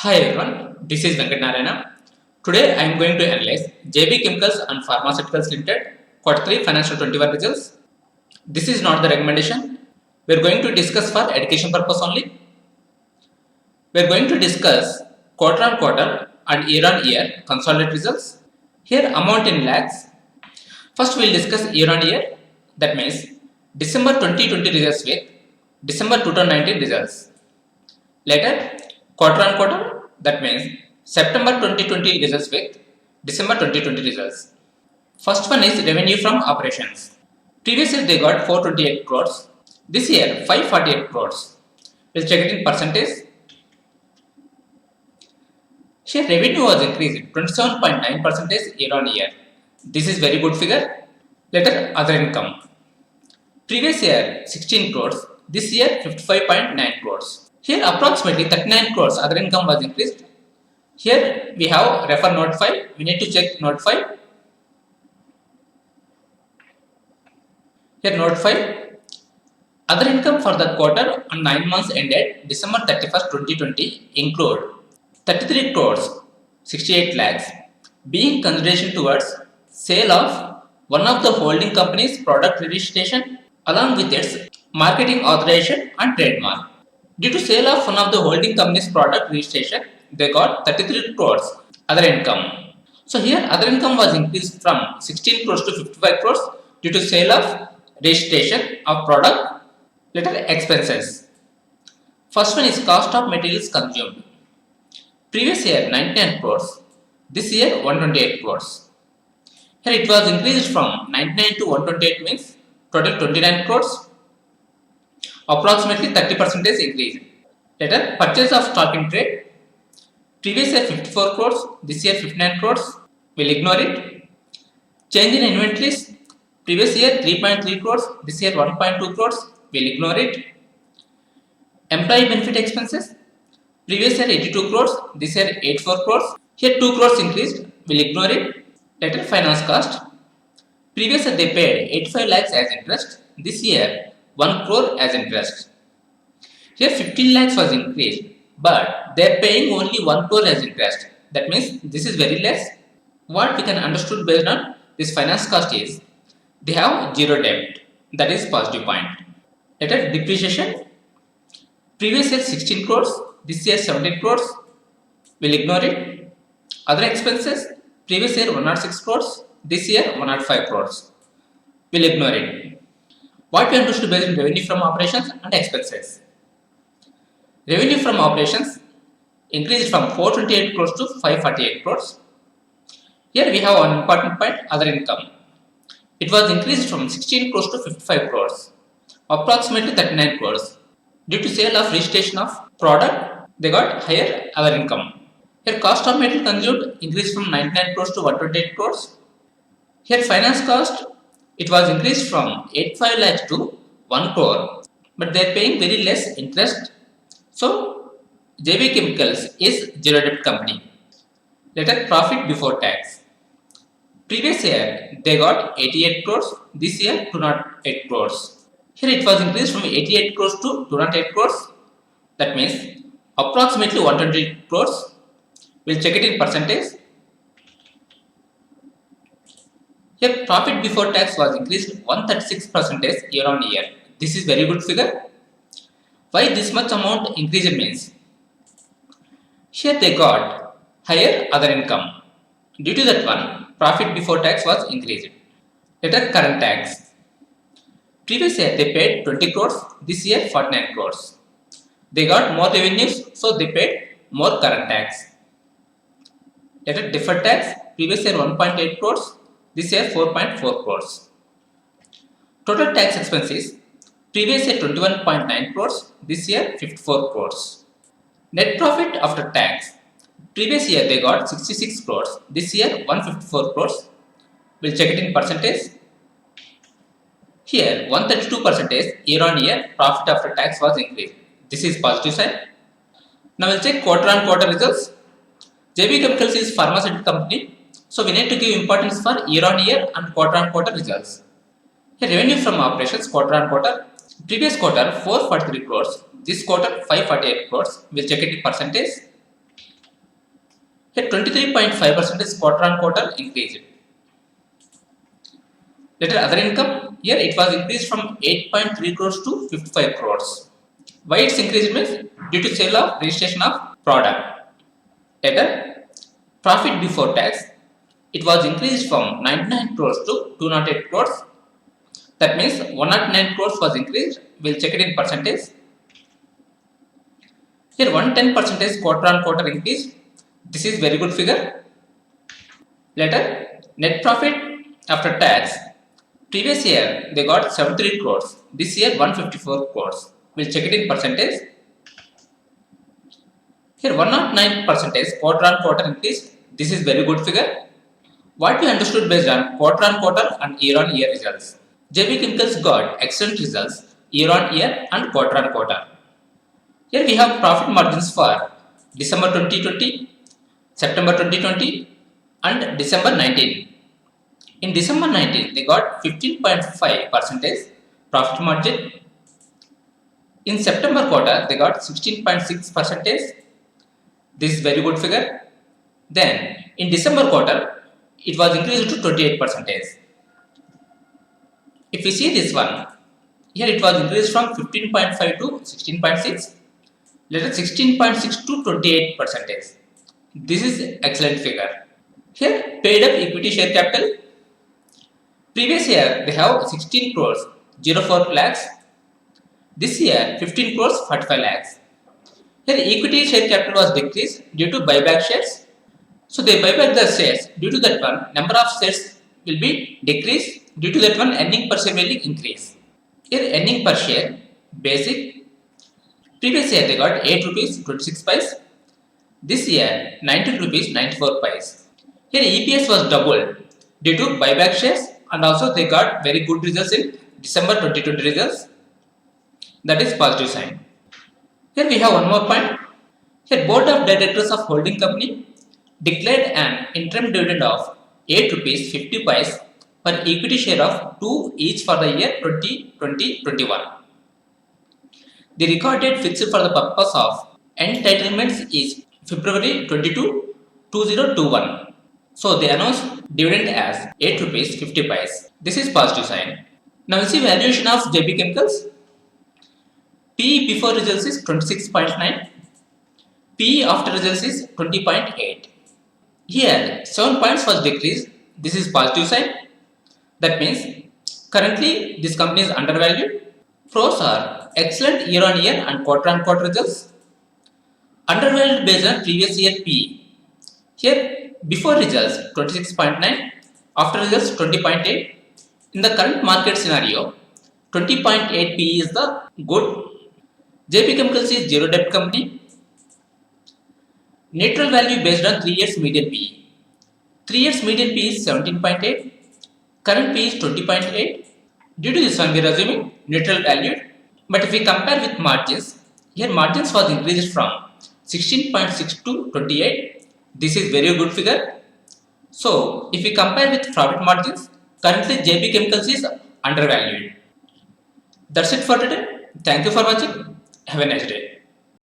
Hi everyone, this is Venkat Narayana. Today I am going to analyze JB Chemicals and Pharmaceuticals Limited Quarter 3 Financial 21 results. This is not the recommendation. We are going to discuss for education purpose only. We are going to discuss quarter on quarter and year on year consolidated results. Here amount in lakhs. First we will discuss year on year, that means December 2020 results with December 2019 results. Later, quarter on quarter, that means September 2020 results with December 2020 results. First one is revenue from operations. Previous year they got 428 crores. This year 548 crores. We'll check it in percentage. Here revenue was increased 27.9% year on year. This is very good figure. Later other income. Previous year 16 crores. This year 55.9 crores. Here approximately 39 crores other income was increased. Here we have refer note 5. We need to check note 5. Here note 5. Other income for the quarter and 9 months ended December 31st, 2020 include 33 crores 68 lakhs being consideration towards sale of one of the holding company's product registration along with its marketing authorization and trademark. Due to sale of one of the holding company's product registration, they got 33 crores other income. So here other income was increased from 16 crores to 55 crores due to sale of registration of product. Later expenses. First one is cost of materials consumed. Previous year 99 crores. This year 128 crores. Here it was increased from 99 to 128 means total 29 crores. Approximately 30% increase. Later, purchase of stock in trade. Previous year 54 crores, this year 59 crores. We'll ignore it. Change in inventories. Previous year 3.3 crores, this year 1.2 crores. We'll ignore it. Employee benefit expenses. Previous year 82 crores, this year 84 crores. Here 2 crores increased. We'll ignore it. Later, finance cost. Previous year they paid 85 lakhs as interest. This year 1 crore as interest. Here 15 lakhs was increased, but they are paying only 1 crore as interest. That means this is very less. What we can understood based on this finance cost is they have zero debt. That is positive point. Later depreciation. Previous year 16 crores, this year 17 crores. We'll ignore it. Other expenses. Previous year 106 crores, this year 105 crores. We'll ignore it. What we understood based on revenue from operations and expenses. Revenue from operations increased from 428 crores to 548 crores. Here we have one important point, other income. It was increased from 16 crores to 55 crores, approximately 39 crores. Due to sale of registration of product, they got higher other income. Here cost of material consumed increased from 99 crores to 128 crores. Here finance cost, it was increased from 85 lakhs to 1 crore, but they are paying very less interest. So JB Chemicals is zero debt company. Later profit before tax. Previous year they got 88 crores, this year 208 crores. Here it was increased from 88 crores to 208 crores. That means approximately 120 crores. We'll check it in percentage. Here profit before tax was increased 136% year on year. This is very good figure. Why this much amount increase means? Here they got higher other income. Due to that one, profit before tax was increased. Later current tax. Previous year they paid 20 crores, this year 49 crores. They got more revenues, so they paid more current tax. Later deferred tax. Previous year 1.8 crores, this year 4.4 crores. Total tax expenses. Previous year 21.9 crores, this year 54 crores. Net profit after tax. Previous year they got 66 crores, this year 154 crores. We'll check it in percentage. Here 132% year on year profit after tax was increased. This is positive side. Now we'll check quarter on quarter results. JB Chemicals is pharmaceutical company, so we need to give importance for year on year and quarter on quarter results. Here revenue from operations quarter on quarter. Previous quarter 443 crores, this quarter 548 crores. We'll check it in percentage. Here 23.5% is quarter on quarter increased. Later other income, here it was increased from 8.3 crores to 55 crores. Why it's increased means due to sale of registration of product. Later, profit before tax, it was increased from 99 crores to 208 crores. That means 109 crores was increased. We'll check it in percentage. Here 110% quarter on quarter increase. This is very good figure. Later, net profit after tax. Previous year they got 73 crores. This year 154 crores. We'll check it in percentage. Here 109% quarter on quarter increase. This is very good figure. What we understood based on quarter and year on year results. JB Chemicals got excellent results year on year and quarter on quarter. Here we have profit margins for December 2020, September 2020 and December 19. In December 19, they got 15.5% profit margin. In September quarter, they got 16.6%. This is very good figure. Then in December quarter, it was increased to 28%. If we see this one, here it was increased from 15.5 to 16.6. Later 16.6 to 28%. This is excellent figure. Here paid up equity share capital. Previous year they have 16 crores 04 lakhs. This year 15 crores 45 lakhs. Here equity share capital was decreased due to buyback shares. So they buy back the shares. Due to that one, number of shares will be decreased. Due to that one, earning per share will increase. Here earning per share basic. Previous year they got 8 rupees 26 pice. This year 19 rupees 94 pice. Here EPS was doubled due to buyback shares and also they got very good results in December 2020 results. That is positive sign. Here we have one more point. Here board of directors of holding company declared an interim dividend of 8 rupees 50 pice per equity share of 2 each for the year 2020-21. The record date fixed for the purpose of entitlements is February 22, 2021. So they announced dividend as 8 rupees 50 pice. This is positive sign. Now we see valuation of JB Chemicals. PE before results is 26.9. PE after results is 20.8. Here 7 points was decreased. This is positive sign. That means currently this company is undervalued. Pros are excellent year on year and quarter on quarter results. Undervalued based on previous year PE. Here before results 26.9, after results 20.8. In the current market scenario, 20.8 PE is the good. JB Chemicals is zero debt company. Neutral value based on 3 years median PE. 3 years median PE is 17.8. Current PE is 20.8. Due to this one, we are assuming neutral valued. But if we compare with margins, here margins was increased from 16.6 to 28. This is very good figure. So if we compare with profit margins, currently JB Chemicals is undervalued. That's it for today. Thank you for watching. Have a nice day.